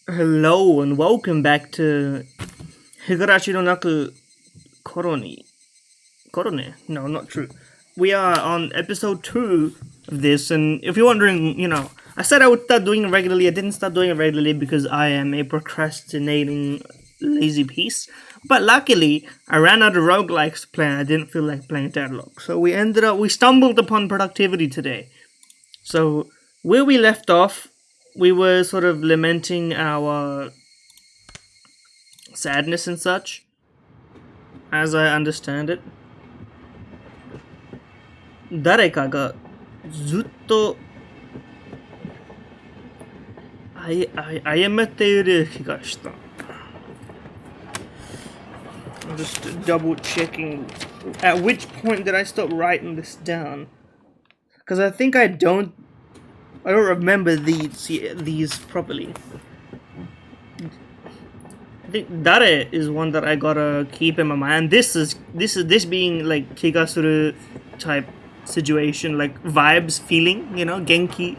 Hello and welcome back to Higurashi no Naku Koroni. Korone? No, not true. We are on episode 2 of this, and if you're wondering, I said I would start doing it regularly. I didn't start doing it regularly because I am a procrastinating lazy piece. But luckily, I ran out of roguelikes to play and I didn't feel like playing Deadlock. So we stumbled upon productivity today. So, where we left off, we were sort of lamenting our sadness and such, as I understand it. 誰かがずっと謝っている気がした。I'm just double checking at which point did I stop writing this down, because I think I don't remember these properly. I think dare is one that I gotta keep in my mind. This being like kigasuru type situation, like vibes, feeling, genki.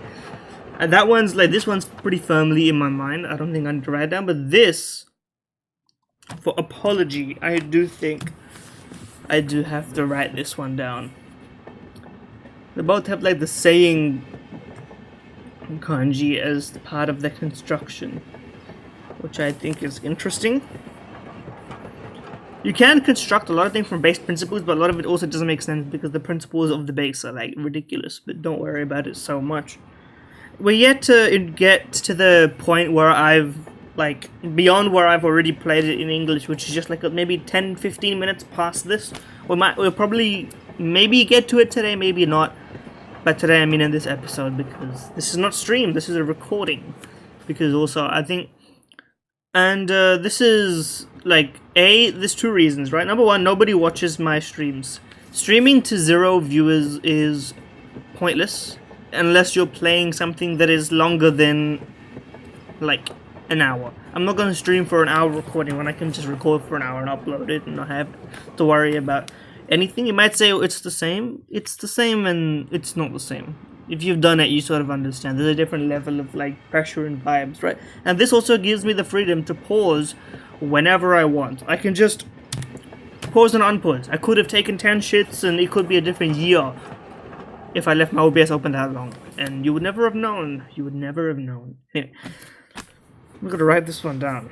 And that one's like, this one's pretty firmly in my mind. I don't think I need to write it down, but this, for apology, I do think I do have to write this one down. They both have like the saying kanji as part of the construction, which I think is interesting. You can construct a lot of things from base principles, but a lot of it also doesn't make sense because the principles of the base are like ridiculous, but don't worry about it so much. We're yet to get to the point where I've like beyond where I've already played it in English, which is just like maybe 10-15 minutes past this. We'll probably maybe get to it today, maybe not. But today I mean in this episode, because this is not streamed, this is a recording. Because also I think, and this is like, there's two reasons, right? Number one, nobody watches my streams. Streaming to 0 viewers is pointless unless you're playing something that is longer than like an hour. I'm not going to stream for an hour recording when I can just record for an hour and upload it and not have to worry about anything. You might say, oh, it's the same. It's the same, and it's not the same. If you've done it, you sort of understand. There's a different level of like pressure and vibes, right? And this also gives me the freedom to pause whenever I want. I can just pause and unpause. I could have taken 10 shits and it could be a different year if I left my OBS open that long. And you would never have known. You would never have known. Anyway, I'm gonna write this one down.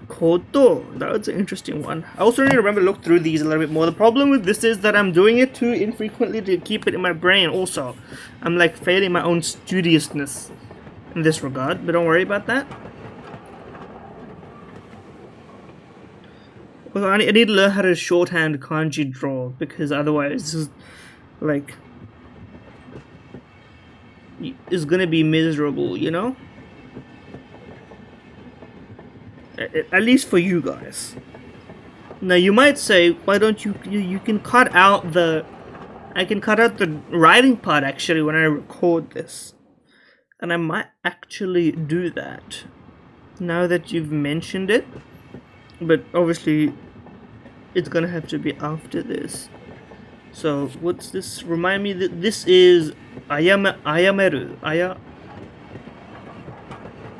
Koto. That's an interesting one. I also need to remember to look through these a little bit more. The problem with this is that I'm doing it too infrequently to keep it in my brain also. I'm like failing my own studiousness in this regard, but don't worry about that. Well, I need to learn how to shorthand kanji draw, because otherwise this is like, it's gonna be miserable, you know? At least for you guys. Now you might say, why don't you can cut out the, I can cut out the writing part actually when I record this. And I might actually do that now that you've mentioned it. But obviously it's gonna have to be after this. So what's this? Remind me that this is ayameru.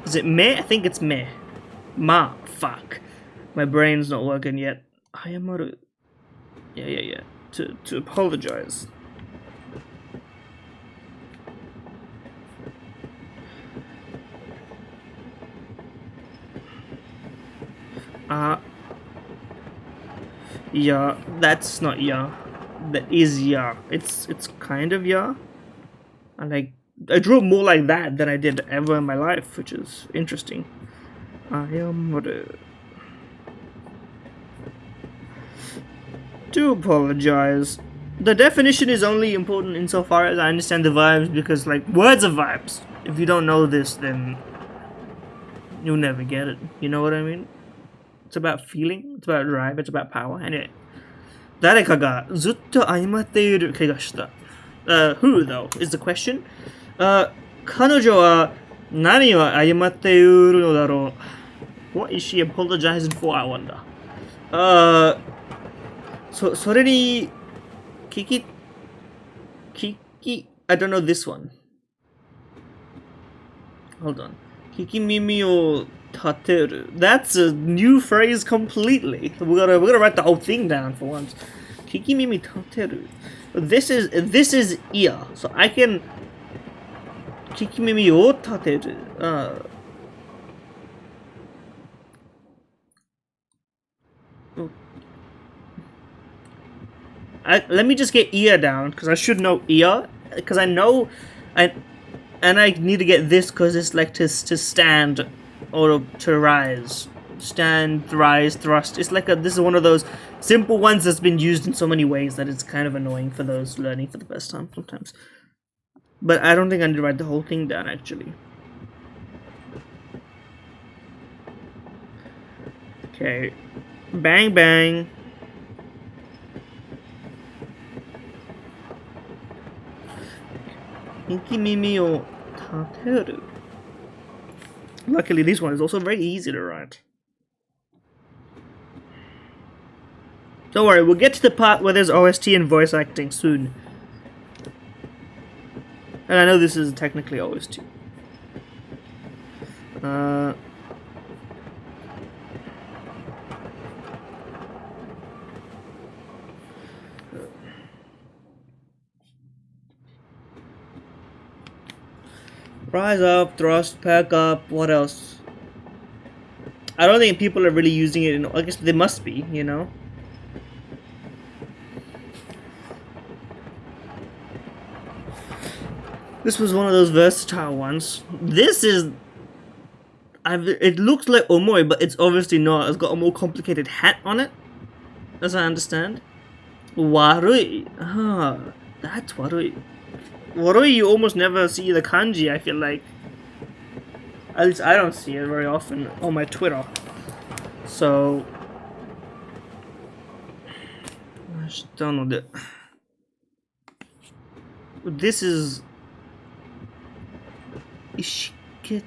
Is it me? I think it's me. Fuck. My brain's not working yet. Ayamaru. Yeah. To apologize. Yeah, that's not ya. That is ya. It's kind of ya. I drew more like that than I did ever in my life, which is interesting. Do apologize. The definition is only important insofar as I understand the vibes, because like, words are vibes. If you don't know this, then you'll never get it. You know what I mean? It's about feeling, it's about drive, it's about power. Anyway. 誰かがずっと謝っている気がした。Who though is the question? 彼女は何を謝っているのだろう? What is she apologizing for, I wonder? それに聞き I don't know this one. Hold on. Kikimimi o tateru. That's a new phrase completely. We're gonna write the whole thing down for once. Kikimimi tateru. This is ear, so I can Kikimimi o tateru. Let me just get ear down because I should know ear because I know I need to get this because it's like to stand or to rise. Stand, rise, thrust. It's like this is one of those simple ones that's been used in so many ways that it's kind of annoying for those learning for the first time sometimes. But I don't think I need to write the whole thing down actually. Okay. Bang bang. Ikimimi o tateru. Luckily, this one is also very easy to write. Don't worry, we'll get to the part where there's OST and voice acting soon. And I know this is technically OST. Rise up, thrust, pack up, what else? I don't think people are really using it I guess they must be, you know? This was one of those versatile ones. This is... it looks like omoi, but it's obviously not. It's got a more complicated hat on it, as I understand. Warui. Ah, that's warui. Warui, you almost never see the kanji, I feel like. At least I don't see it very often on my Twitter. So... I just don't know that. This is... Ishikiteki.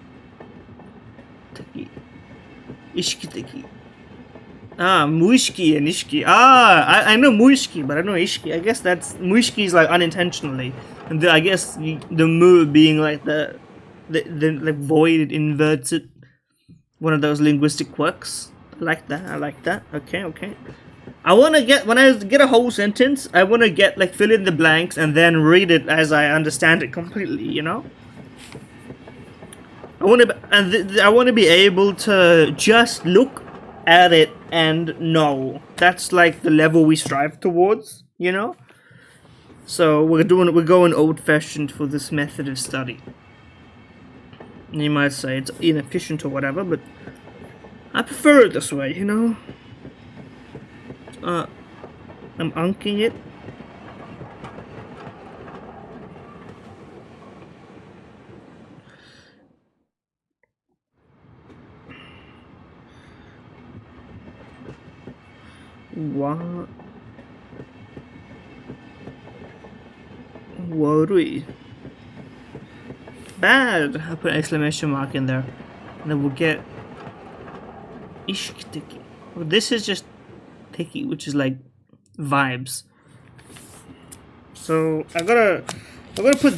Ishikiteki. Ah, muishiki and ishiki. Ah, I know muishiki, but I know ishiki. I guess that's... Muishiki is like unintentionally. And I guess the mu being like the like void inverts it. One of those linguistic quirks. I like that. Okay. I want to get... When I get a whole sentence, I want to get like fill in the blanks and then read it as I understand it completely, you know? I want to be able to just look at it and know. That's like the level we strive towards, you know? So we're going old-fashioned for this method of study. You might say it's inefficient or whatever, but I prefer it this way, you know? I'm unking it. What? Warui. Bad! I put an exclamation mark in there. And then we'll get Ishikiteki. Well, this is just Teki, which is like vibes. So I'm gonna put...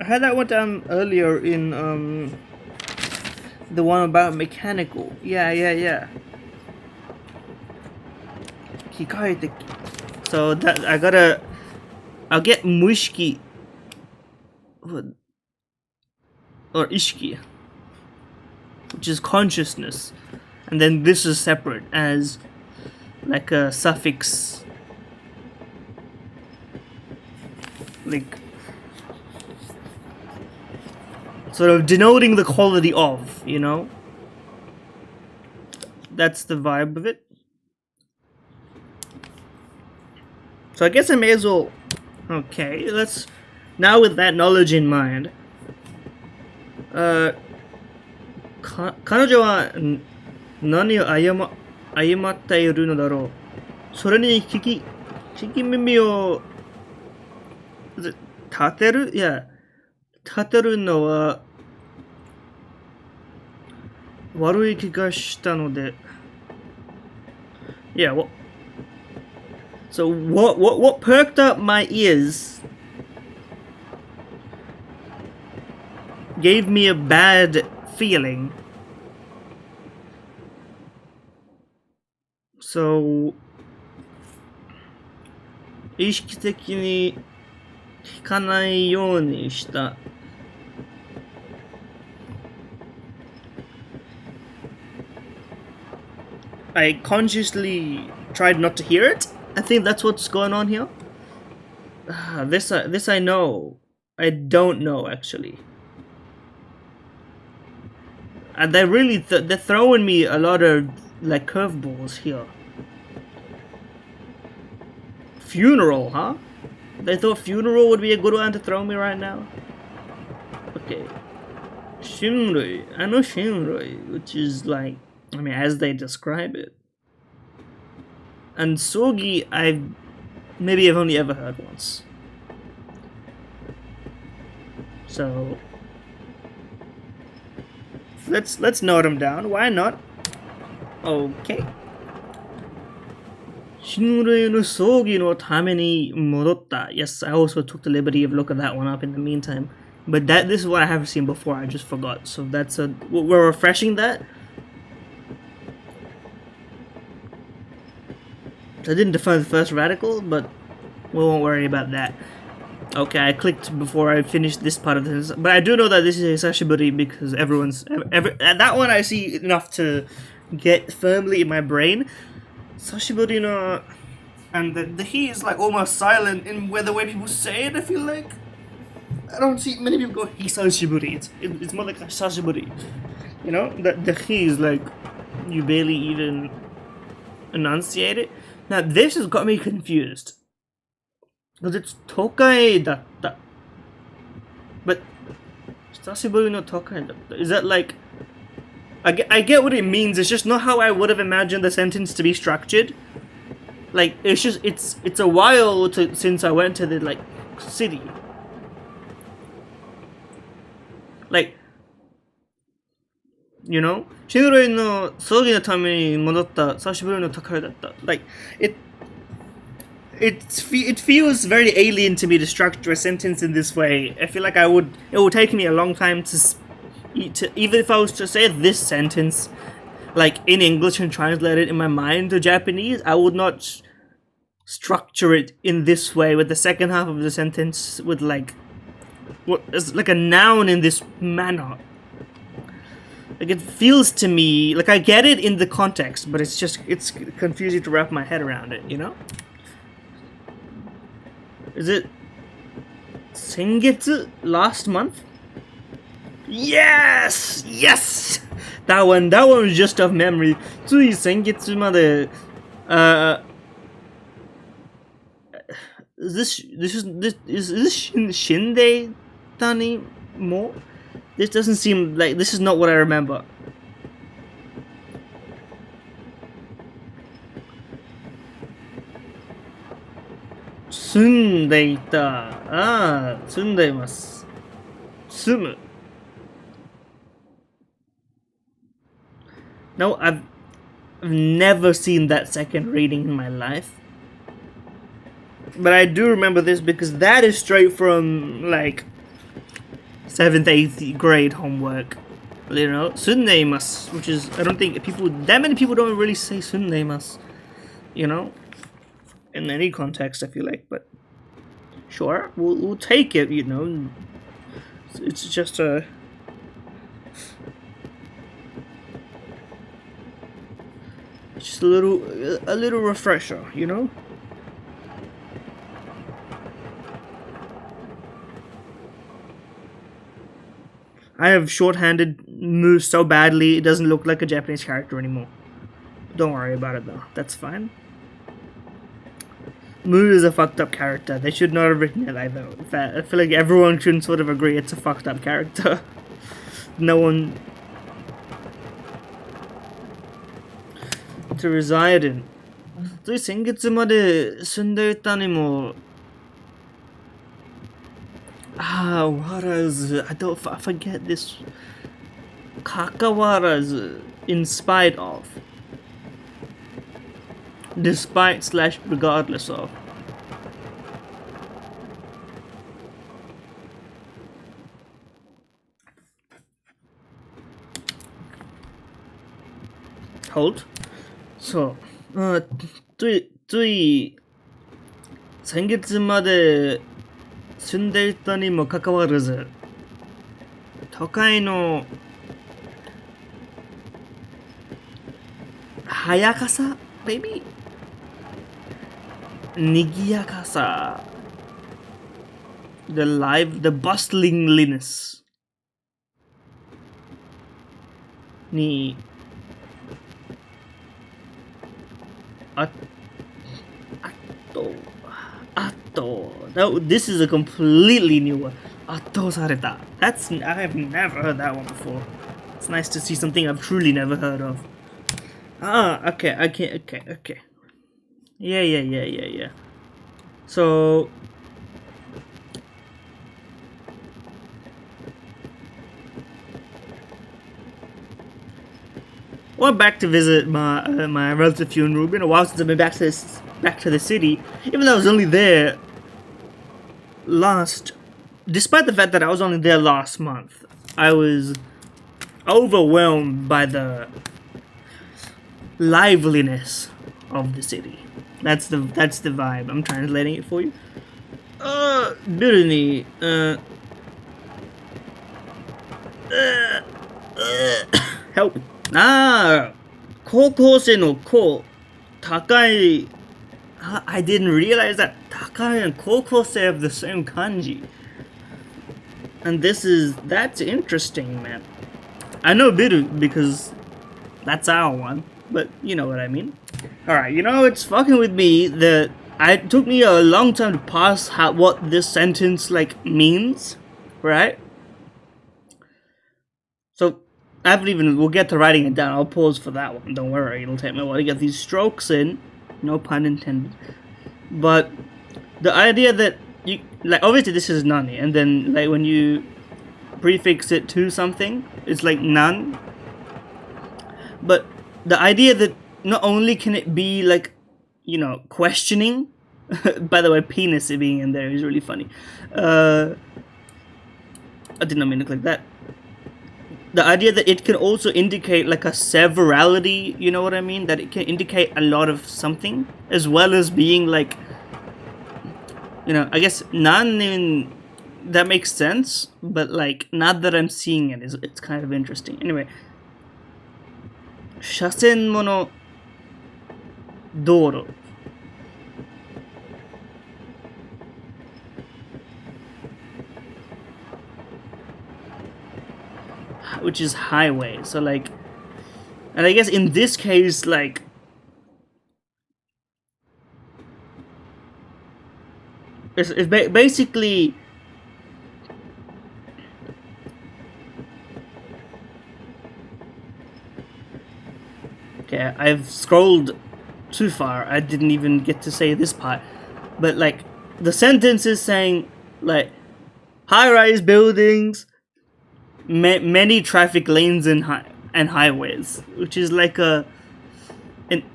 I had that one down earlier in the one about mechanical. Yeah. Hikaeteki. So that I'll get muishiki or ishiki, which is consciousness, and then this is separate as like a suffix, like sort of denoting the quality of, you know? That's the vibe of it. So I guess I may as well... Okay, let's... Now with that knowledge in mind... 彼女は何を謝っているのだろう。それに聞き耳を立てる？いや、立てるのは悪い気がしたので。Yeah, well, so what perked up my ears gave me a bad feeling. So 意識的に聞かないようにした。I consciously tried not to hear it. I think that's what's going on here. This I know. I don't know actually. And they're throwing me a lot of like curveballs here. Funeral, huh? They thought funeral would be a good one to throw me right now. Okay. Shinrui. I know Shinrui, which is like, I mean, as they describe it. And Sogi, I've only ever heard once. So let's note them down. Why not? Okay. Shinrui no Sogi no tame ni modotta. Yes, I also took the liberty of looking that one up in the meantime. But this is what I haven't seen before. I just forgot. So we're refreshing that. I didn't define the first radical, but we won't worry about that. Okay, I clicked before I finished this part of this, but I do know that this is a Sashiburi because that one I see enough to get firmly in my brain. Sashiburi no, and the he is like almost silent in the way people say it. I feel like I don't see many people go Hisashiburi. It's more like a Sashiburi. You know, the he is like you barely even enunciate it. Now this has got me confused. Because it's Tokai datta. But Hisashiburi no Tokai datta. Is that like I get what it means, it's just not how I would have imagined the sentence to be structured. Like it's a while since I went to the like city. Like, you know, Shinrui no sogi no tame ni modotta sashiburi no Tokai datta. Like it feels very alien to me to structure a sentence in this way. I feel like it would take me a long time to even if I was to say this sentence like in English and translate it in my mind to Japanese, I would not structure it in this way with the second half of the sentence with like a noun in this manner. Like it feels to me like I get it in the context, but it's confusing to wrap my head around it, you know? Is it Sengetsu, last month? Yes! That one was just off memory. つい先月まで is this Shinde Tani Mo? This doesn't seem like this is not what I remember. Sundeita. Sundeimasu. Sumu. No, I've never seen that second reading in my life. But I do remember this because that is straight from, like, 7th, 8th grade homework. You know, Sundeimasu, which is, I don't think that many people don't really say Sundeimasu. You know? In any context, I feel like, but sure, we'll take it, you know. It's just a little refresher, you know. I have shorthanded moves so badly it doesn't look like a Japanese character anymore. Don't worry about it though, that's fine. Mu is a fucked up character. They should not have written it like that. I feel like everyone should sort of agree it's a fucked up character. No one to reside in. つい先月まで住んでいたにも whereas I forget this. Kakawaras in spite of. Despite / regardless of. hold. そう、つい先月まで住んでいたにもかかわらず、都会の早かさ、baby? 賑やかさ、the bustlingness に、あと、this is a completely new one. 圧倒された。I've never heard that one before. It's nice to see something I've truly never heard of. Okay. Yeah. So, I went back to visit my relative funeral. Been a while since I've been back to the city. Even though I was only there despite the fact that I was only there last month, I was overwhelmed by the liveliness of the city. That's the vibe. I'm translating it for you. ビルに、help. 高校生の高、高い。I didn't realize that 高いand 高校生 have the same kanji. And that's interesting, man. I know biru because that's our one, but you know what I mean. Alright, it's fucking with me that it took me a long time to parse what this sentence means, right? So we'll get to writing it down. I'll pause for that one. Don't worry, it'll take me a while to get these strokes in. No pun intended. But the idea that obviously this is nani, and then when you prefix it to something, it's nan. But the idea that not only can it be questioning. By the way, penis being in there is really funny. I did not mean to click that. The idea that it can also indicate a severality, you know what I mean? That it can indicate a lot of something, as well as being I guess nan, that makes sense, but now that I'm seeing it's kind of interesting. Anyway, 車線もの道路 which is highway. So and I guess in this case it's basically okay, I've scrolled too far. I didn't even get to say this part. But the sentence is saying high-rise buildings, many traffic lanes and highways, which is an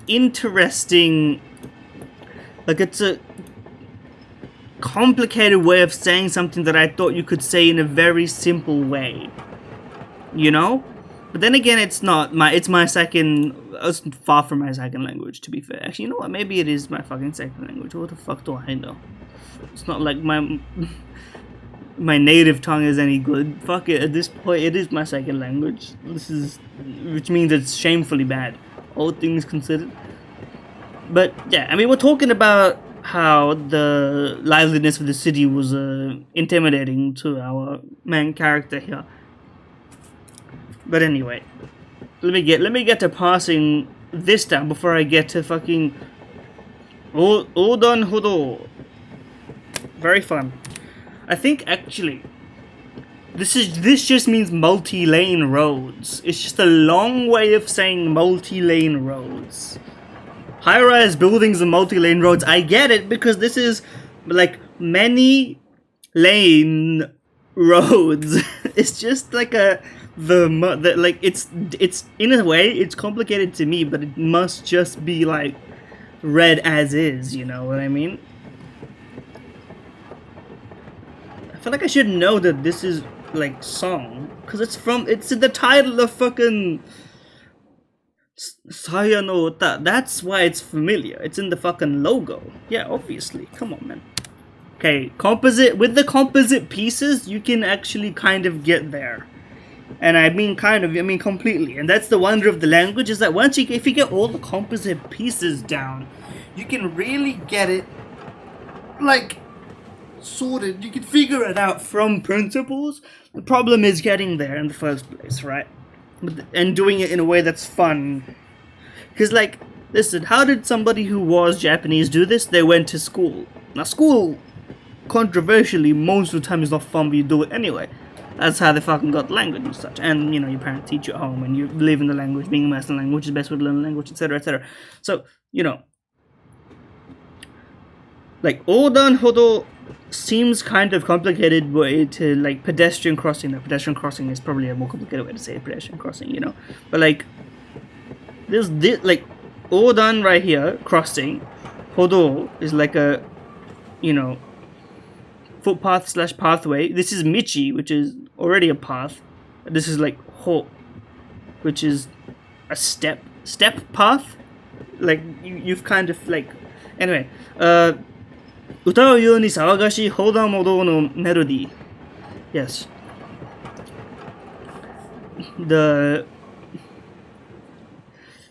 interesting, it's a complicated way of saying something that I thought you could say in a very simple way, but then again, it's my second. It's far from my second language, to be fair. Actually, you know what, maybe it is my fucking second language. What the fuck do I know? It's not like my native tongue is any good. Fuck it, at this point it is my second language. Which means it's shamefully bad, all things considered. But yeah, I mean, we're talking about how the liveliness of the city was intimidating to our main character here. But anyway, let me get to parsing this down before I get to fucking Odan Hodo. Very fun. I think actually this just means multi-lane roads. It's just a long way of saying multi-lane roads. High-rise buildings and multi-lane roads. I get it because this is many lane roads. It's just it's in a way it's complicated to me, but it must just be read as is. You know what I mean? I feel like I should know that this is song because it's in the title of fucking Saya no Ota. That's why it's familiar. It's in the fucking logo. Yeah, obviously. Come on, man. Okay, composite with the composite pieces, you can actually kind of get there. And I mean kind of, I mean completely. And that's the wonder of the language, is that once if you get all the composite pieces down, you can really get it like sorted. You can figure it out from principles. The problem is getting there in the first place, right? And doing it in a way that's fun. Because, like, listen, how did somebody who was Japanese do this? They went to school. Now, school, controversially, most of the time is not fun, but you do it anyway. That's how they fucking got language and such. And, you know, your parents teach you at home, and you live in the language, being immersed in the language is the best way to learn the language, etc., etc. So, you know, like, Odan Hodo seems kind of complicated way to, like, pedestrian crossing. Now, pedestrian crossing is probably a more complicated way to say pedestrian crossing, you know? But, like, this like, Odan right here, crossing, Hodo is like a, you know, footpath slash pathway. This is Michi, which is already a path. This is like Ho, which is a step path. Like you've kind of like anyway. 歌うように騒がしい横断歩道のメロディー Yes. The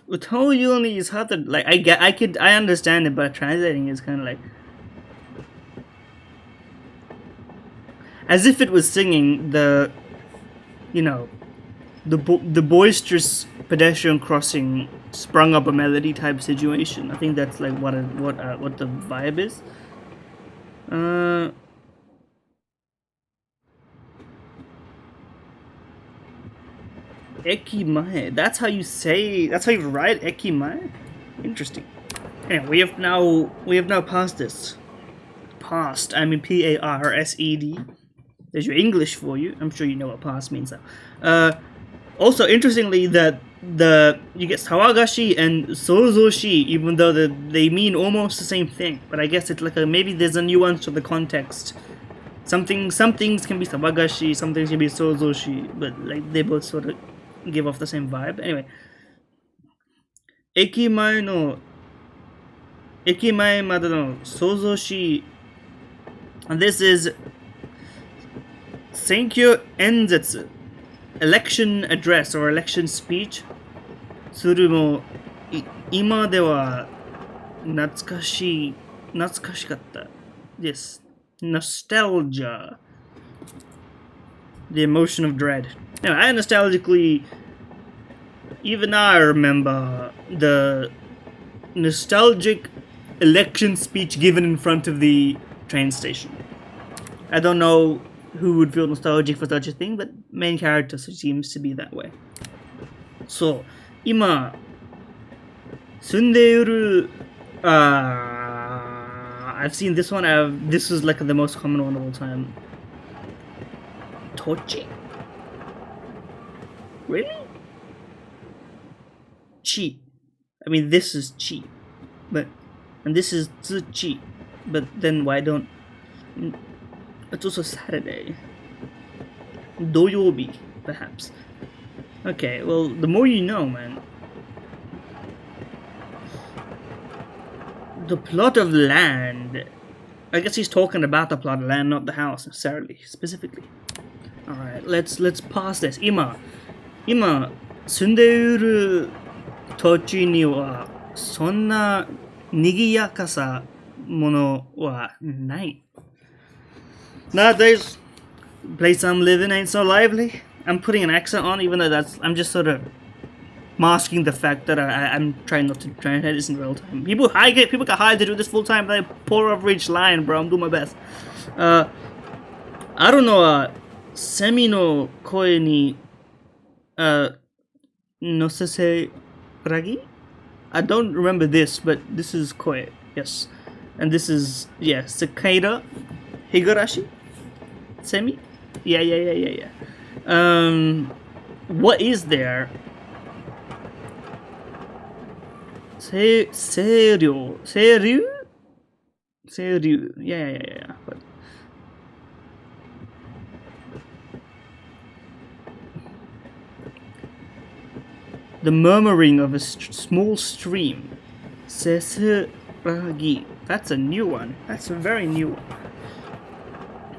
歌うように is hard to like I understand it, but translating is kind of like as if it was singing the, you know, the boisterous pedestrian crossing sprung up a melody type situation. I think that's like what the vibe is. Ekimae. That's how you say. That's how you write Ekimae. Interesting. Anyway, we have now passed this. Past. I mean PARSED. There's your English for you. I'm sure you know what past means though. Also, interestingly, that you get Sawagashi and Sozoshi, even though they mean almost the same thing. But I guess it's like maybe there's a nuance to the context. Some things can be Sawagashi, some things can be Sozoshi, but like they both sort of give off the same vibe. Anyway, Ekimae made no Sozoshi, and this is Senkyo Enzetsu, election address or election speech. するも今では懐かしかった Yes, nostalgia, the emotion of dread. Now, I nostalgically, even I remember the nostalgic election speech given in front of the train station. I don't know who would feel nostalgic for such a thing, but main character seems to be that way. So, 今住んでいる I've seen this one. This is like the most common one of all time. Tochi? Really? Chi. I mean, this is Chi, and this is Tsuchi, but then why don't? It's also Saturday. Doyobi, perhaps. Okay, well, the more you know, man. The plot of land. I guess he's talking about the plot of land, not the house necessarily, specifically. Alright, let's pause this. 今住んでいる土地にはそんな賑やかさものはない。Nowadays, the place I'm living ain't so lively. I'm putting an accent on, even though I'm just sort of masking the fact that I'm trying not to translate this in real time. People get hired to do this full time. They pour over each line, bro. I'm doing my best. I don't know. Semi no koe ni nosese ragi? I don't remember this, but this is koe. Yes, and this is cicada, higurashi, semi. Yeah. What is there? Seiryu. Yeah. But The murmuring of a small stream. Sesuragi. That's a new one. That's a very new one.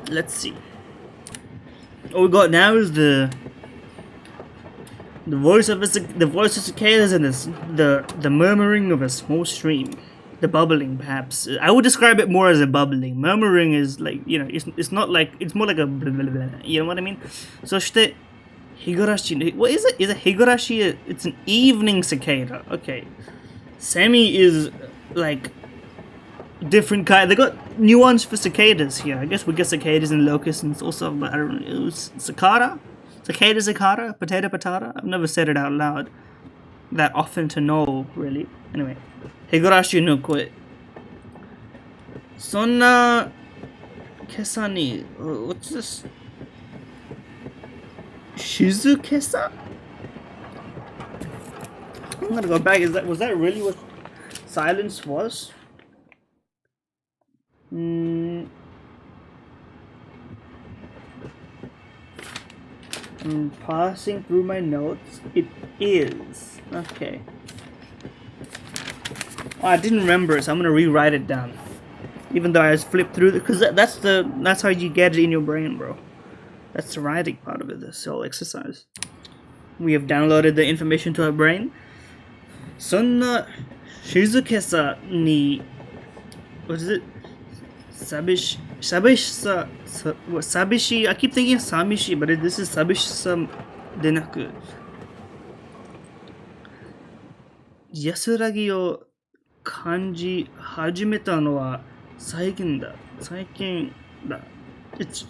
Let's see. All we got now is the voice of cicadas and the murmuring of a small stream. The bubbling, perhaps. I would describe it more as a bubbling. Murmuring is like, you know, it's not like, it's more like a blah, blah, blah, you know what I mean? So, Higurashi, what is it? Is it Higurashi? It's an evening cicada. Okay. Semi is like different kind. They got nuance for cicadas here. I guess we get cicadas and locusts and also, but I don't know. It was cicada? Cicada? Potato patata? I've never said it out loud that often to know, really. Anyway. Higurashi no koe. Sonna kesa ni, what's this? Shizu kesa? I'm gonna go back. Was that really what silence was? I'm passing through my notes. It is. Okay. Oh, I didn't remember it, so I'm gonna rewrite it down. Even though I just flipped through it, because that's how you get it in your brain, bro. That's the writing part of it, this whole exercise. We have downloaded the information to our brain. Sonna shizukesa ni, what is it? Sabishi. I keep thinking samishi, but this is sabishisa denaku. Yasuragi o kanji hajimeta no wa saikin da. It's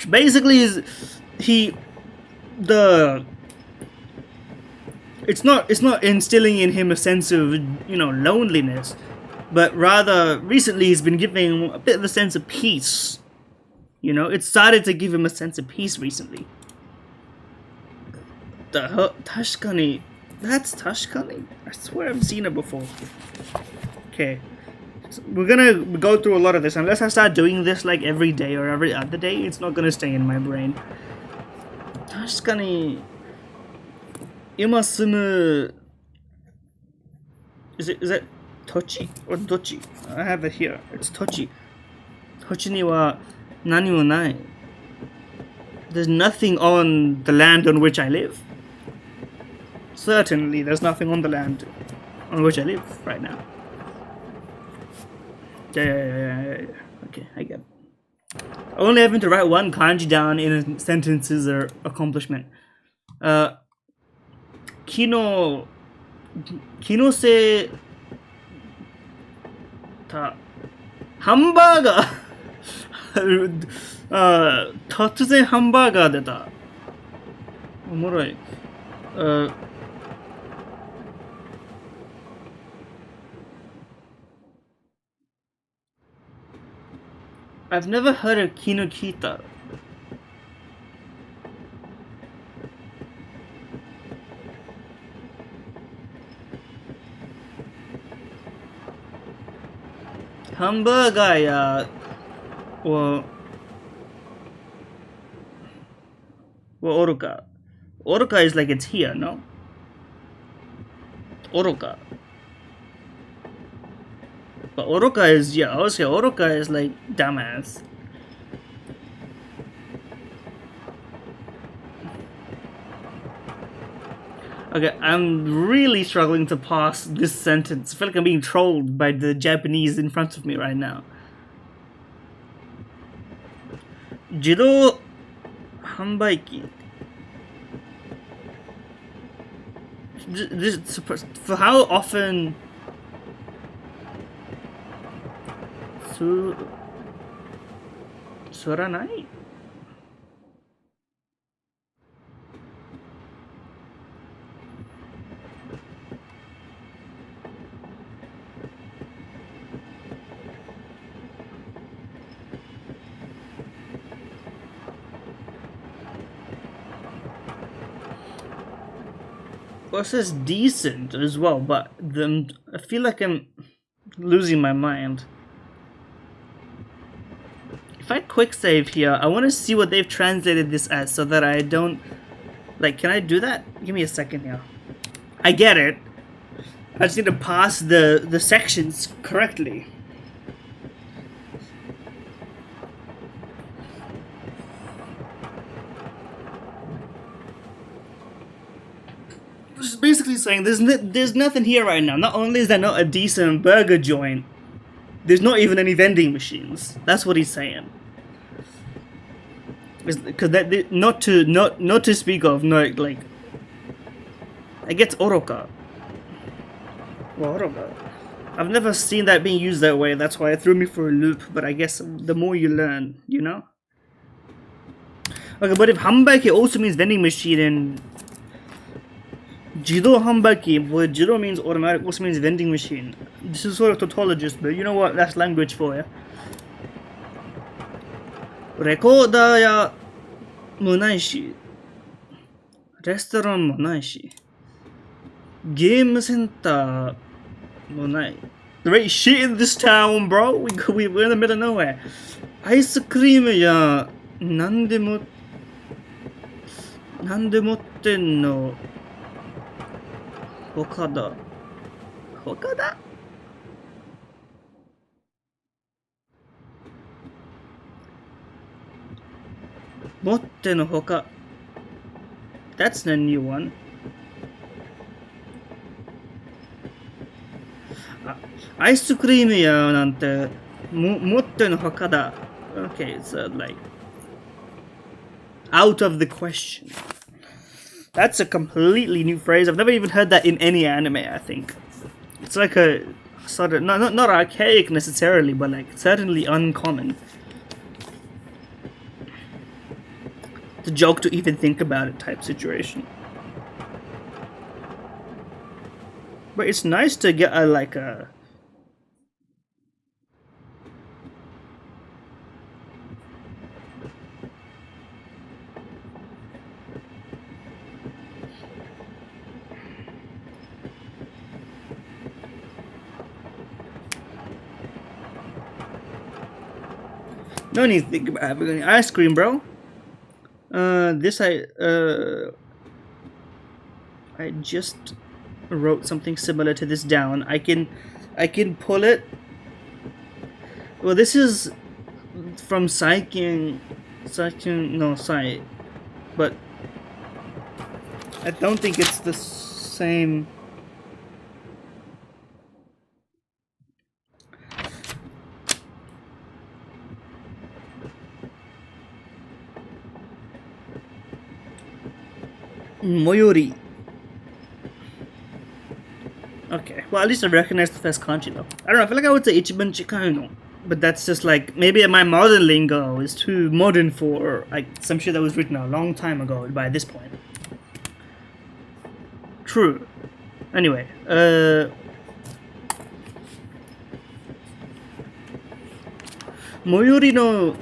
basically it's not instilling in him a sense of, you know, loneliness, but rather recently he's been giving a bit of a sense of peace. You know, it started to give him a sense of peace recently. Tashikani. That's Tashikani. I swear I've seen it before. Okay. So we're gonna go through a lot of this. Unless I start doing this like every day or every other day, it's not gonna stay in my brain. Tashikani. Imasumu. Is it Tochi or Dochi? I have it here. It's Tochi. Tochi ni wa nani mo nai. There's nothing on the land on which I live. Certainly, there's nothing on the land on which I live right now. Yeah. Okay, I get it. Only having to write one kanji down in a sentence is an accomplishment. Kino se ta hamburger. 突然ハンバーガー出た。おもろい。I've never heard of Kinokita. Hamburger ya or Oruka. Oruka is like it's here, no? Oruka. But Oruka is, yeah, I would say Oruka is like dumbass. Okay, I'm really struggling to pass this sentence. I feel like I'm being trolled by the Japanese in front of me right now. Jido Hanbaiki. For how often... Suranai? Well, it says decent as well, but then I feel like I'm losing my mind. If I quick save here, I want to see what they've translated this as so that I don't... Like, can I do that? Give me a second here. I get it. I just need to pass the sections correctly. Just basically saying there's nothing here right now. Not only is there not a decent burger joint, there's not even any vending machines. That's what he's saying. Because that not to speak of, no, like it gets oroka. Well, oroka. I've never seen that being used that way. That's why it threw me for a loop. But I guess the more you learn, you know. Okay, but if hanbaiki also means vending machine and Jido hanbaki, well, Jido means automatic, also means vending machine. This is sort of tautologist, but you know what? That's language for you. レコーダー屋もないし、レストランもないし、ゲームセンターもない。There ain't shit in this town, bro. We're in the middle of nowhere. アイスクリームやなんでもってんの他だ。他だもってのほか That's the new one. アイスクリームやなんてもってのほかだ Okay, it's like out of the question. That's a completely new phrase. I've never even heard that in any anime, I think. It's like a sort of not archaic necessarily, but like certainly uncommon. It's a joke to even think about it type situation. But it's nice to get a like a no need to think about having ice cream, bro. This I just wrote something similar to this down. I can pull it. Well, this is from Saikin no Sai, but I don't think it's the same. Moyori. Okay, well at least I recognize the first kanji though. I don't know, I feel like I would say Ichiban Chikai no. But that's just like, maybe my modern lingo is too modern for like some shit that was written a long time ago by this point. True. Anyway, Moyori no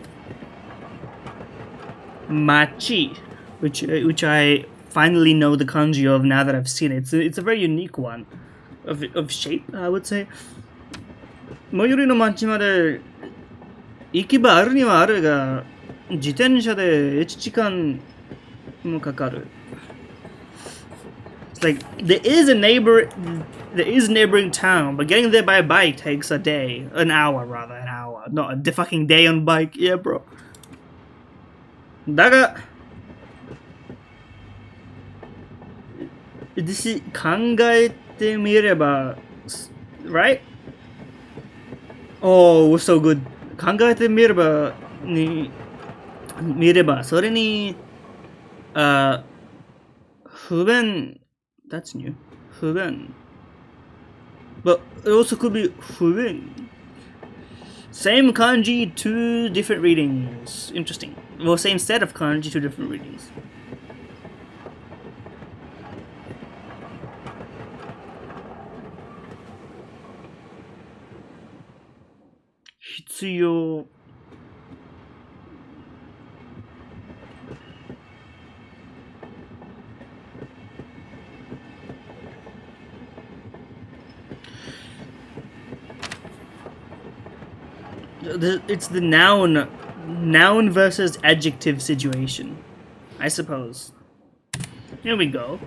Machi, which I finally know the kanji of now that I've seen it. It's a very unique one of shape, I would say. 最寄りの町まで行けばあるにはあるが、自転車で1時間もかかる。It's like there is a neighboring town, but getting there by bike takes an hour, not a fucking day on bike. Yeah, bro. だが考えてみれば right? Oh, so good. 考えてみればそれに不便 that's new 不便 but it also could be 不便 same kanji, two different readings. Interesting. Well, same set of kanji, two different readings. Hitsuyo. It's the noun versus adjective situation, I suppose. Here we go.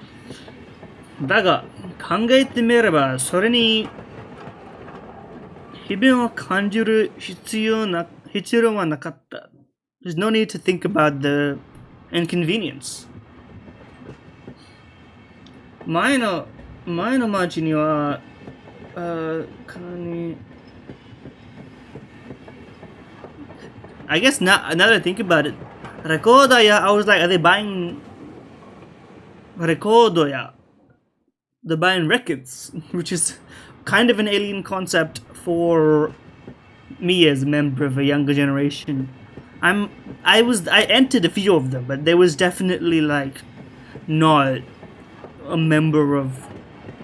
だが考えてみれば、それに不便を感じる必要はなかった。There's no need to think about the inconvenience. 前の街には、I guess now that I think about it, recorder, yeah, I was like, are they buying recorder, yeah? They're buying records, which is kind of an alien concept for me as a member of a younger generation. I entered a few of them, but there was definitely like not a member of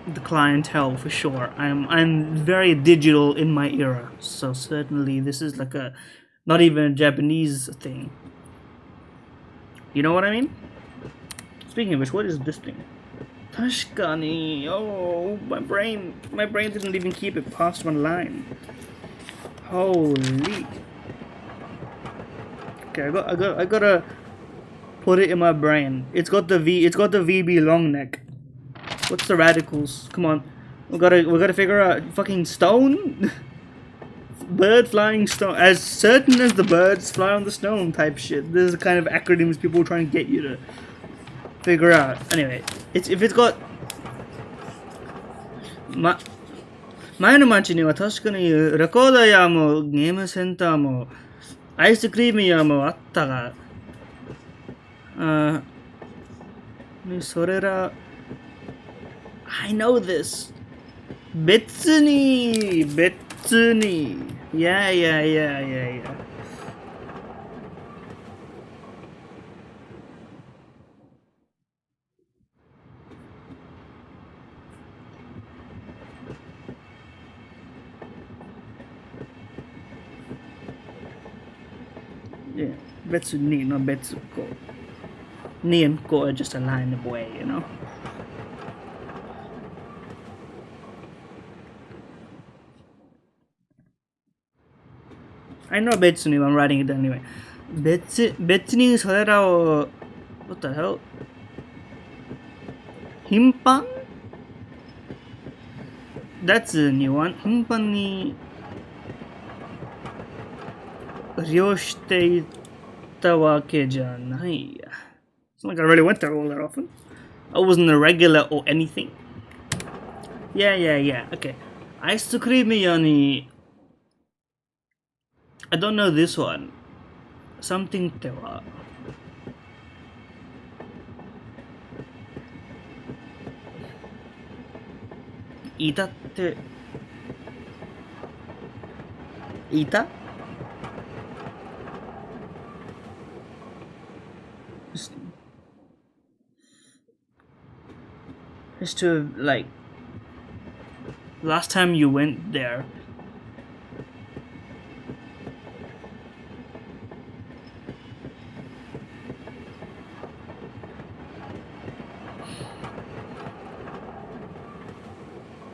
the clientele for sure. I'm very digital in my era, so certainly this is like a not even a Japanese thing. You know what I mean? Speaking of which, what is this thing? Tashikani. Oh, my brain didn't even keep it past one line. Holy. Okay, I gotta put it in my brain. It's got the VB long neck. What's the radicals? Come on. We gotta figure out fucking stone? Bird flying stone. As certain as the birds fly on the stone type shit. This is the kind of acronyms people are trying to get you to figure out. Anyway, if it's got 前の街には確かにレコーダー屋もゲームセンターもアイスクリーム屋もあったが、それら I know this. 別に Yeah. Yeah, 別に not 別個 Ni and ko are just a line away, you know? I know Betsuni, I'm writing it anyway. Betsuniそれらを What the hell? 頻繁? That's a new one. 頻繁に利用していたわけじゃないや。It's not like I really went there all that often. I wasn't a regular or anything. Yeah. Okay. Ice cream yani. I don't know this one. Something ては。いたって。いたJust to like last time you went there.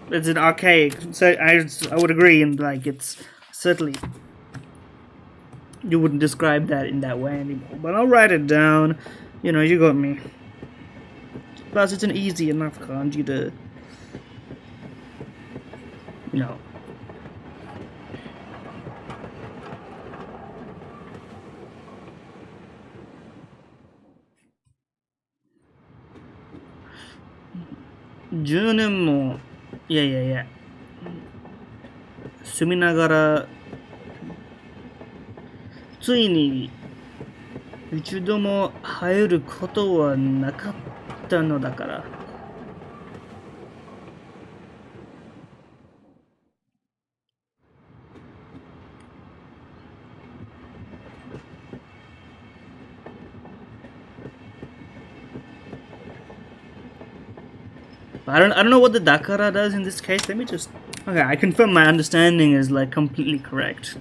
It's an archaic, so I would agree, and like it's certainly you wouldn't describe that in that way anymore. But I'll write it down. You know, you got me. Plus, it's an easy enough kanji to, you know. Yeah. 住みながらついに一度も入ることはなかったのだから。I don't know what the dakara does in this case. Let me just... Okay, I confirm my understanding is like completely correct.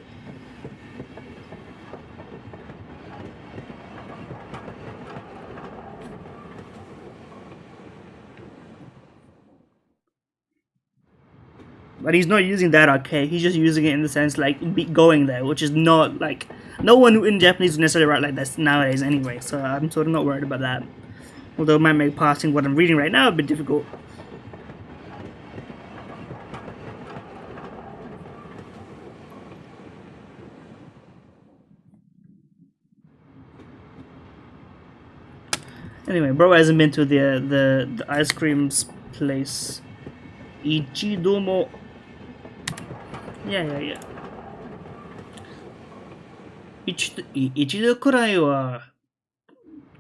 But he's not using that archaic, he's just using it in the sense like going there, which is not like... No one in Japanese would necessarily write like this nowadays anyway, so I'm sort of not worried about that. Although it might make passing what I'm reading right now a bit difficult. Anyway, bro hasn't been to the ice cream place. Ichidomo. Yeah. 一度くらいは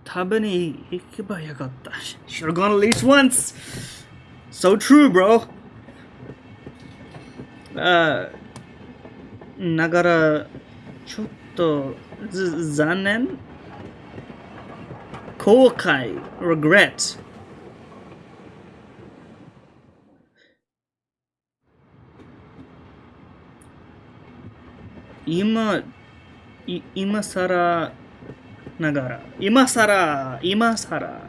食べに行けばよかった。Should've gone at least once. So true, bro. ながらちょっと残念。後悔 regret. 今更ながら今更今更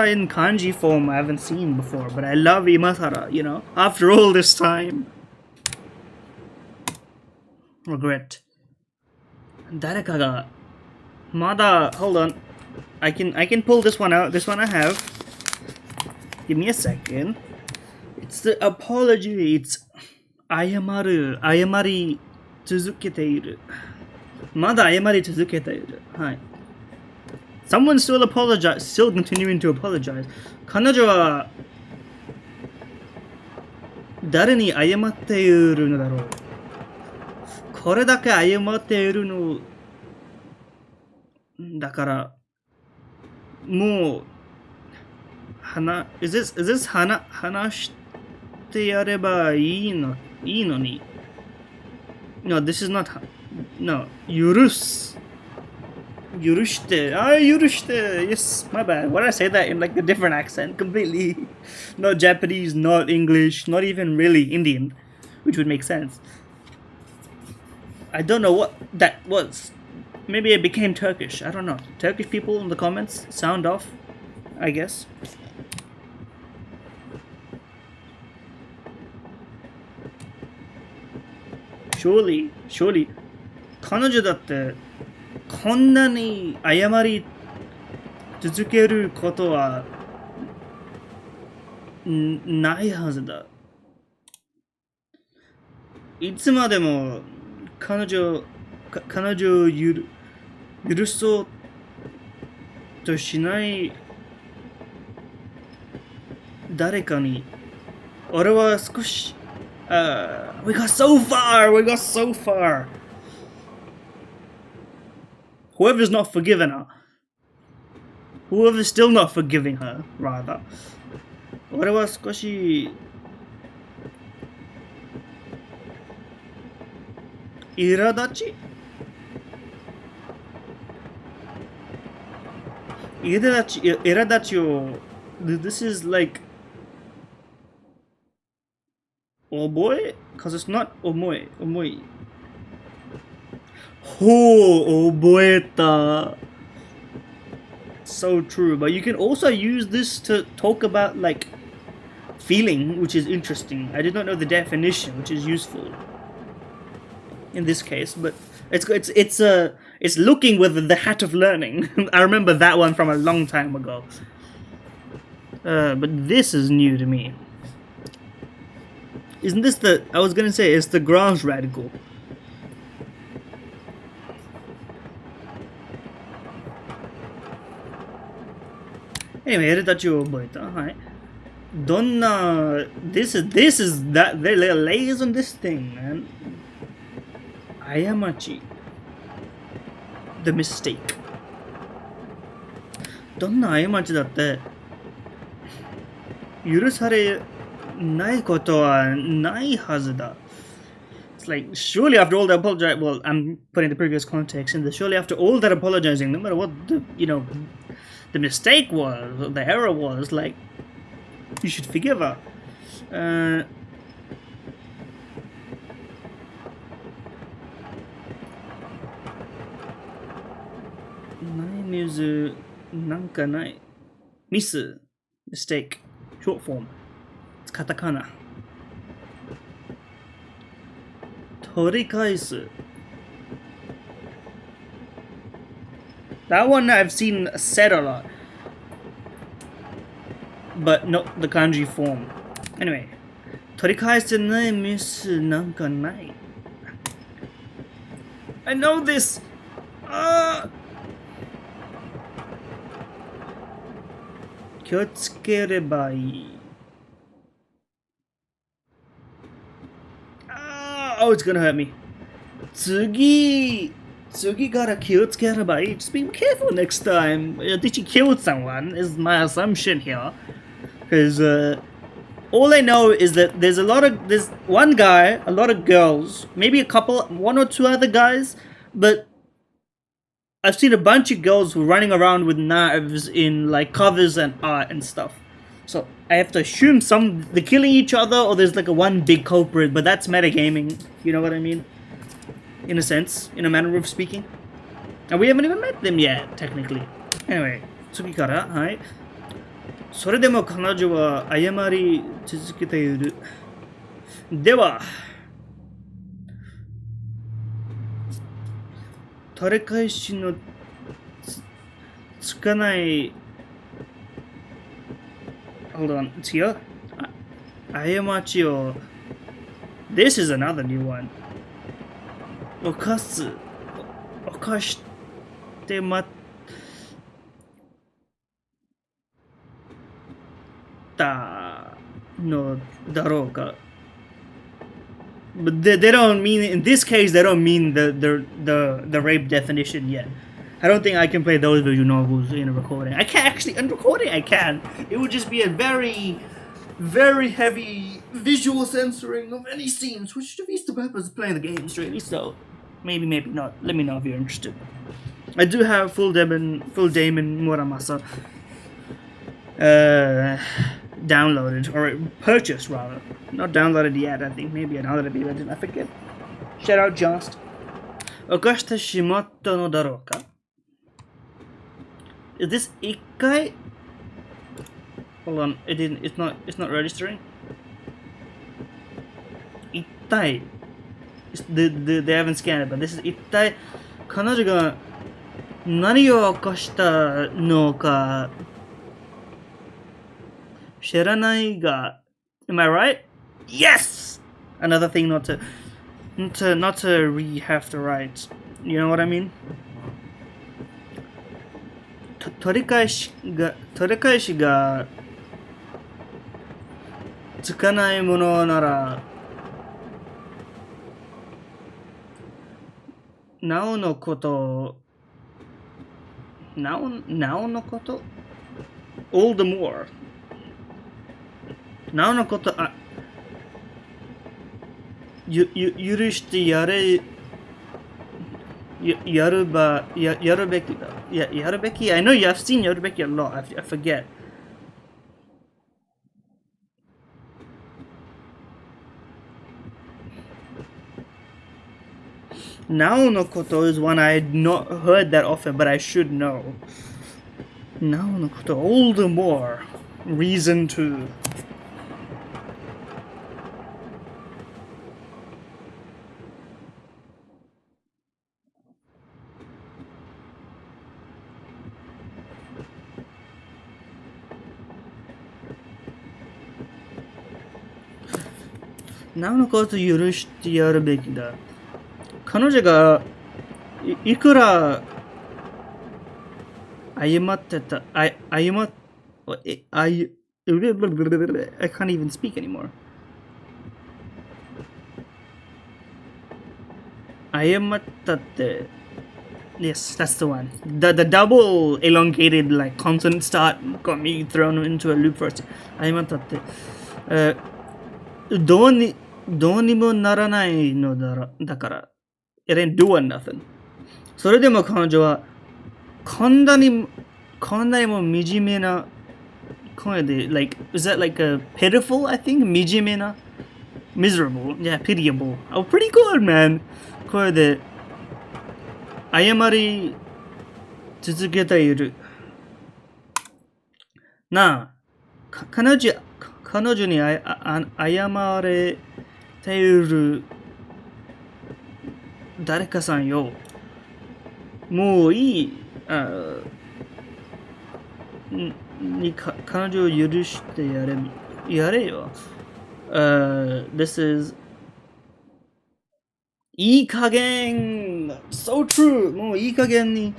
in kanji form I haven't seen before, but I love imasara, you know, after all this time. Regret. 誰かがまだ hold on, I can pull this one out. This one I have. Give me a second. It's the apology. It's 謝り続けている。まだ謝り続けている。はい。Someone still continuing to apologize. 彼女は誰に謝っているのだろう。これだけ謝っているのだからもうis this 話してやればいいのに。No, this is not. No, 許して。Yes, my bad. Why did I say that in like a different accent? Completely. Not Japanese, not English, not even really Indian, which would make sense. I don't know what that was. Maybe it became Turkish. I don't know. Turkish people in the comments, sound off, I guess. Surely 彼女だってこんなに謝り続けることはないはずだ。いつまでも彼女を許そうとしない誰かに俺は少しwe got so far. Whoever's not forgiven her. Whoever's still not forgiving her, rather. 俺は少し苛立ちを This is like Oboe? Because it's not omoi. Oboeta. So true. But you can also use this to talk about like feeling, which is interesting. I did not know the definition, which is useful in this case. But it's looking with the hat of learning. I remember that one from a long time ago. But this is new to me. Isn't this I was gonna say, it's the Grange radical. Anyway, やりたちを覚えた。はい。どんな this is that they lays on this thing, man. 過ち the mistake. どんな過ちだって許されないことはないはずだ。It's like, surely after all that apologize, well, I'm putting the previous context in this, surely after all that apologizing, no matter what the mistake was, the error was, like, you should forgive her. Miss, mistake, short form. It's katakana. 取り返す That one I've seen said a lot, but not the kanji form. Anyway, 取り返してないミスなんかない I know this! あー、気をつければいい。Oh, it's gonna hurt me. 次から気をつければいい. Just be careful next time. Did you kill someone? Is my assumption here. Because all I know is that there's one guy, a lot of girls, maybe one or two other guys, but I've seen a bunch of girls running around with knives in like covers and art and stuff. So I have to assume they're killing each other, or there's like a one big culprit, but that's metagaming. You know what I mean? In a sense, in a manner of speaking. And we haven't even met them yet, technically. Anyway, 次から、はい。それでも彼女は謝り続けている。では、取り返しのつかない。Hold on, it's here. 過ちを。This is another new one. 犯してたのだろうか。But they don't mean, in this case, they don't mean the rape definition yet. I don't think I can play those visual novels in a recording. I can't actually, in recording I can. It would just be a very, very heavy visual censoring of any scenes, which defeats the purpose of playing the games, really. So, maybe not. Let me know if you're interested. I do have full Damon Muramasa downloaded, or purchased rather. Not downloaded yet, I think. Maybe I downloaded it, I forget. Shout out Jost. 犯してしまったのだろうか? Is this 1回? Hold on, it's not registering. 1体. They haven't scanned it, but this is 1体彼女が何を犯したのか知らないが Am I right? Yes! Another thing not to have to write. You know what I mean? 取り返しがつかないものならなおのこと all the more なおのこと許してやるべきだ。やるべき I know I've seen やるべき a lot. I forget. Now no koto is one I had not heard that often, but I should know. Now no koto, all the more reason to. Now no koto 許してやるべきだ。彼女がいくら謝ってた、I can't even speak anymore. 謝ったって、yes, that's the one. The double elongated like consonant start got me thrown into a loop first. 謝ったって、どうにもならないのだから。It ain't doing nothing. それでも彼女はこんなにも惨めな声で like is that like a pitiful I think 惨めな miserable yeah pitiable oh pretty good man 声で謝り続けているなあ彼女に謝れている誰かさんよもういい彼女を許してやれよthis is いい加減 so true もういい加減に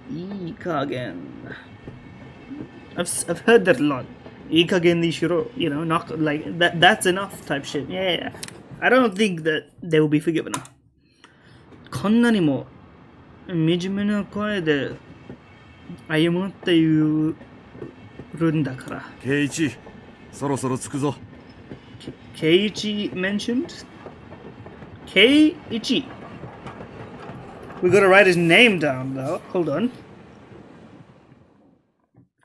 いい加減 I've heard that a lot いい加減にしろ you know not like that's enough type shit yeah I don't think that they will be forgiven こんなにも惨めな声で謝って言るんだから圭一そろそろ着くぞ圭一 mentioned Keiichi. We gotta write his name down though. Hold on.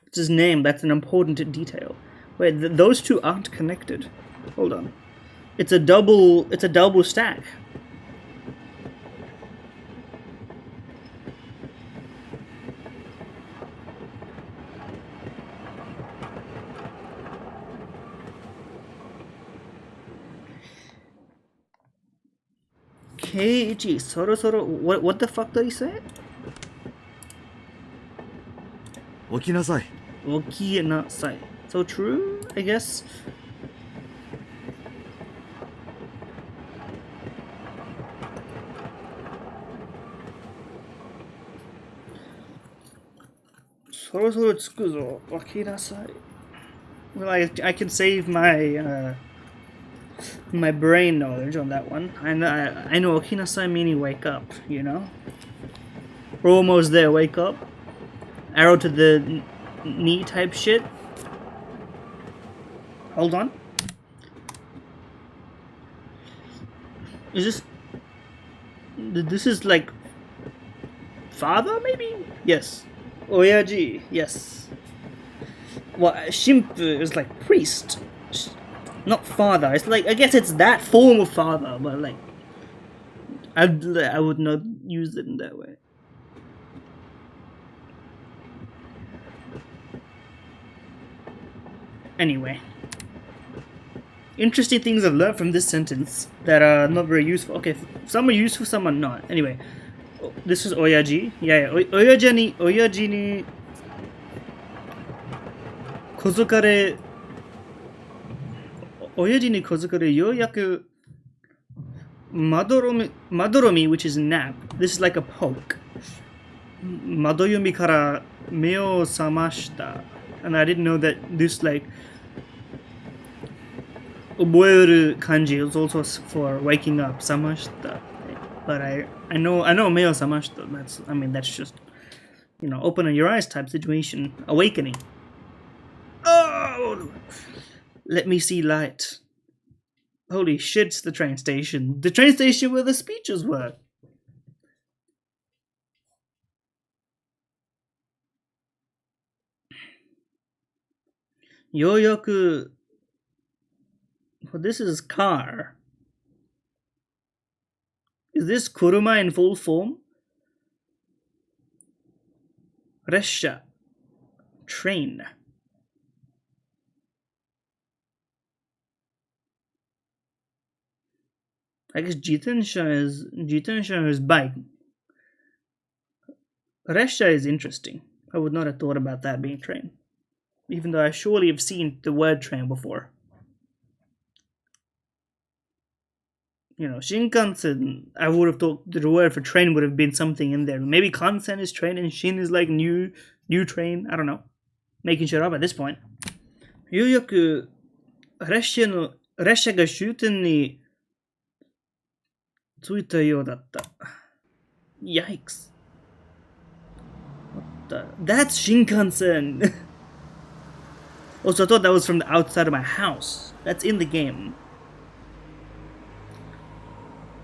It's his name, that's an important detail. Wait, those two aren't connected. Hold on. It's a double stack. Keiichi, soro. What the fuck did he say? 起きなさい Okinasai. So true, I guess. Soro tsukuzo. Okinasai. Well, I can save my my brain knowledge on that one. I know Okinasai meaning wake up, you know? We're almost there, wake up. Arrow to the knee type shit. Hold on. Is this is like father maybe? Yes. Oyaji, yes. Well, Shimpu is like priest. Not father. It's like I guess it's that form of father, but like I would not use it in that way. Anyway, interesting things I've learned from this sentence that are not very useful. Okay, some are useful, some are not. Anyway, this is Oyaji. Yeah, Oyaji ni kozukare. Oyaji ni kozukare yoyaku madoromi, which is nap. This is like a poke. Madoyomi kara me o samashita. And I didn't know that this like oboeru kanji is also for waking up, samashita. But I know meo samashita. That's just, you know, opening your eyes type situation, awakening. Oh, let me see light. Holy shit! It's the train station. The train station where the speeches were. Yoyoku. Well, this is car. Is this kuruma in full form? Resha. Train. I guess jitensha is bike. Resha is interesting. I would not have thought about that being train. Even though I surely have seen the word train before. You know, Shinkansen, I would have thought the word for train would have been something in there. Maybe Kansen is train and Shin is like new train. I don't know. Making shit up at this point. Yoyoku, Resha ga shuten ni tsuita you datta. Yikes. What the? That's Shinkansen! Also, I thought that was from the outside of my house. That's in the game.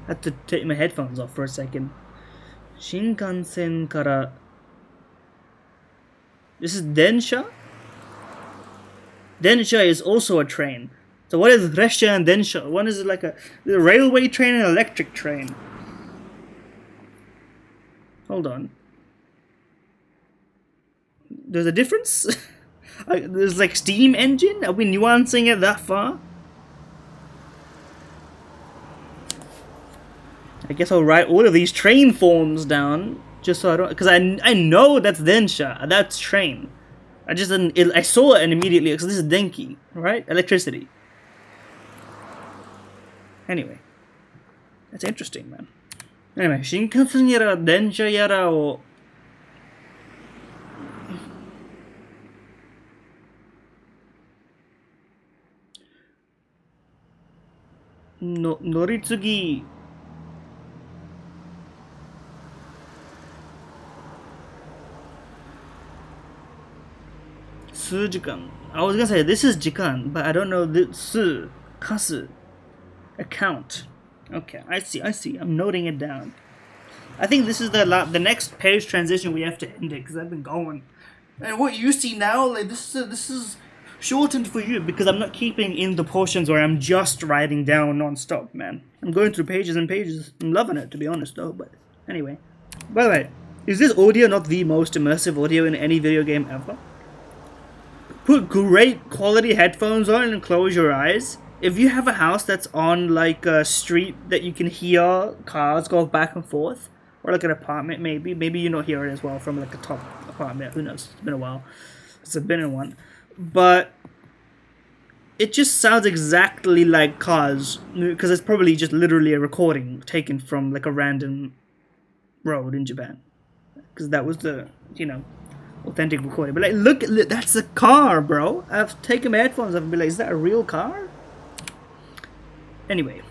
I had to take my headphones off for a second. Shinkansen kara... This is Densha? Densha is also a train. So what is Resha and Densha? One is like a railway train and electric train. Hold on. There's a difference? There's like steam engine? Are we nuancing it that far? I guess I'll write all of these train forms down just so I don't, because I know that's Densha, that's train. I just didn't. I saw it and immediately because this is Denki, right? Electricity. Anyway, That's interesting, man. Anyway, 新幹線やら電車やらをの乗り継ぎ数時間 I was gonna say this is 時間 but I don't know the 数 kasu account. Okay, I see. I'm noting it down. I think this is the next page transition we have to end it because I've been going. And what you see now, like this is shortened for you because I'm not keeping in the portions where I'm just writing down non-stop, man. I'm going through pages and pages. I'm loving it, to be honest, though. But anyway, by the way, is this audio not the most immersive audio in any video game ever? Put great quality headphones on and close your eyes. If you have a house that's on like a street that you can hear cars go back and forth, or like an apartment maybe you don't hear it as well from like a top apartment, who knows, it's been a while since I've been in one, but it just sounds exactly like cars, because it's probably just literally a recording taken from like a random road in Japan, because that was the, authentic recording. But like, look, that's a car, bro. I've taken my headphones off and be like, is that a real car? Anyway,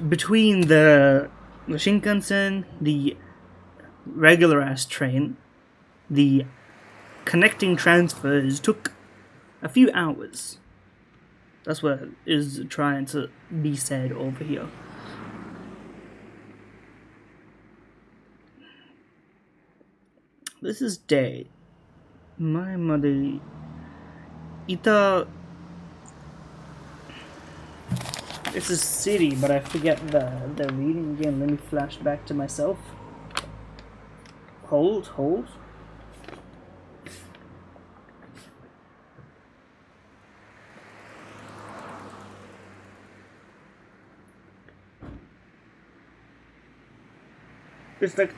between the Shinkansen, the regular ass train, the connecting transfers took a few hours. That's what is trying to be said over here. This is day. My mother ita. This is city, but I forget the reading again. Let me flash back to myself. Hold. It's like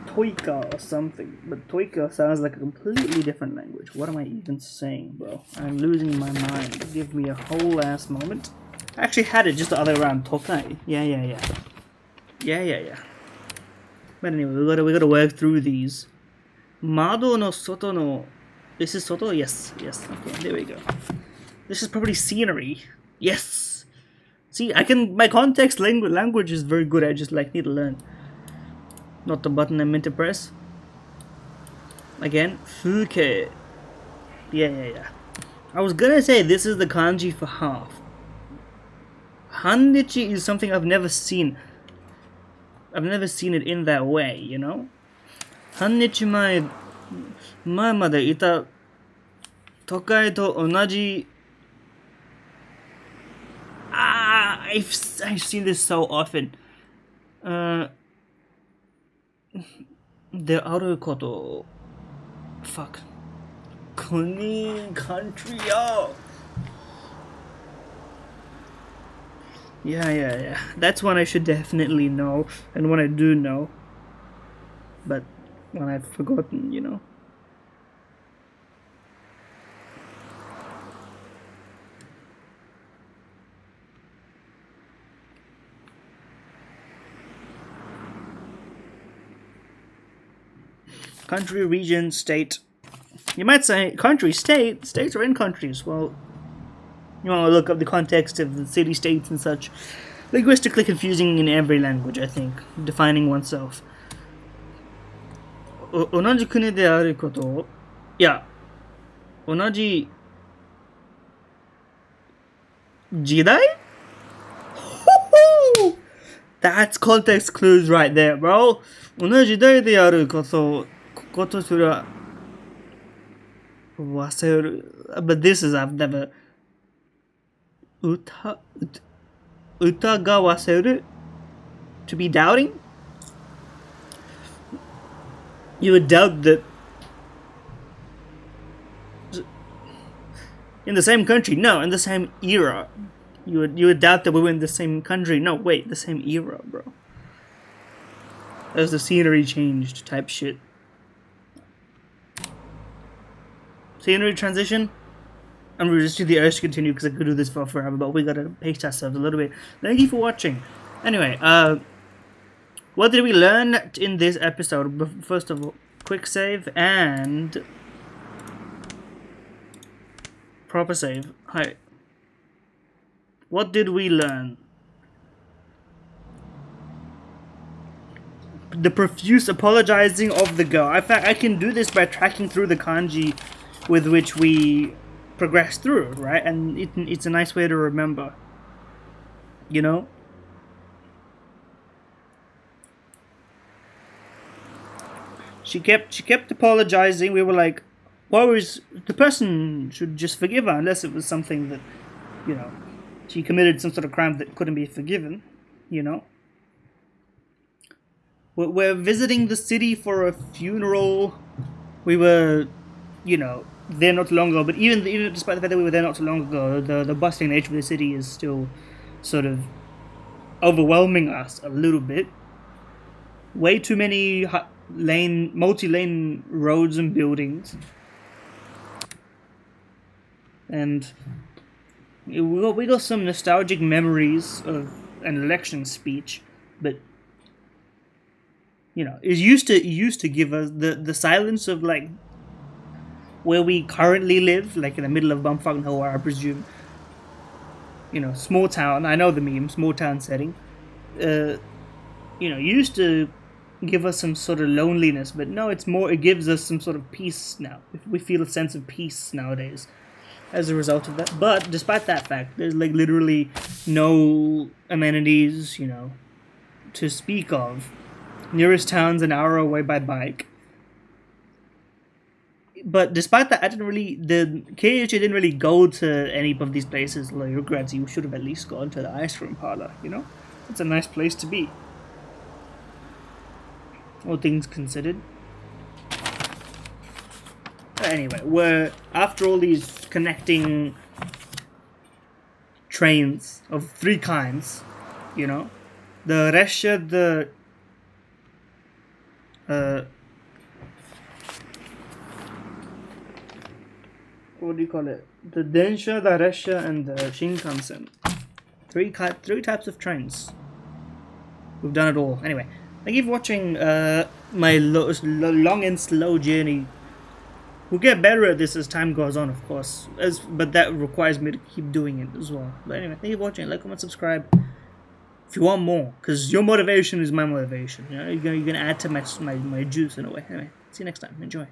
Toika or something, but Toika sounds like a completely different language. What am I even saying, bro? I'm losing my mind. Give me a whole ass moment. I actually had it just the other way around. Tokai. Yeah. But anyway, we gotta work through these. Mado no soto no. This is soto? Yes. Okay, there we go. This is probably scenery. Yes. See, my context language is very good. I just need to learn. Not the button I meant to press. Again, fuke. Yeah. I was gonna say this is the kanji for half. Hannichi is something I've never seen. I've never seen it in that way, you know? Hannichi前までいた都会と同じ I've seen this so often. であること fuck 国 country yo yeah that's one I should definitely know, and one I do know, but one I've forgotten, you know. Country, region, state. You might say country, state. States are in countries. Well, you want to look up the context of the city-states and such. Linguistically confusing in every language, I think. Defining oneself. 同じ国であること。いや、同じ時代? That's context clues right there, bro. 同じ時代であることすら忘れる。But this is I've never 疑わせる to be doubting. You would doubt that in the same country. No, in the same era. You would doubt that we were in the same country. No, wait, the same era, bro. As the scenery changed type shit. Scenery transition? I'm resisting the urge to continue because I could do this for forever, but we gotta pace ourselves a little bit. Thank you for watching. Anyway, what did we learn in this episode? First of all, quick save and proper save. Hi. What did we learn? The profuse apologizing of the girl. In fact, I can do this by tracking through the kanji with which we progress through, right? And it's a nice way to remember. You know? She kept apologizing. We were like, what was the person should just forgive her unless it was something that, you know, she committed some sort of crime that couldn't be forgiven, you know? We're visiting the city for a funeral. We were, you know, there not too long ago, but even despite the fact that we were there not too long ago, the bustling nature of the city is still sort of overwhelming us a little bit. Way too many multi-lane roads and buildings. And we got some nostalgic memories of an election speech, but you know, it used to give us the silence of like where we currently live, like in the middle of bumfuck nowhere, I presume. You know, small town. I know the meme, small town setting. You know, used to give us some sort of loneliness, but no, it's more. It gives us some sort of peace now. We feel a sense of peace nowadays as a result of that. But despite that fact, there's like literally no amenities, you know, to speak of. Nearest town's an hour away by bike. But despite that, the KH didn't really go to any of these places. Like, regrets, you should have at least gone to the ice cream parlor, you know? It's a nice place to be. All things considered. Anyway, after all these connecting trains of three kinds, you know, the Resha, what do you call it? The Densha, the Resha, and the Shinkansen. Three types of trains. We've done it all. Anyway, thank you for watching my long and slow journey. We'll get better at this as time goes on, of course. But that requires me to keep doing it as well. But anyway, thank you for watching. Like, comment, subscribe if you want more, because your motivation is my motivation. You know, you're gonna add to my juice in a way. Anyway, see you next time. Enjoy.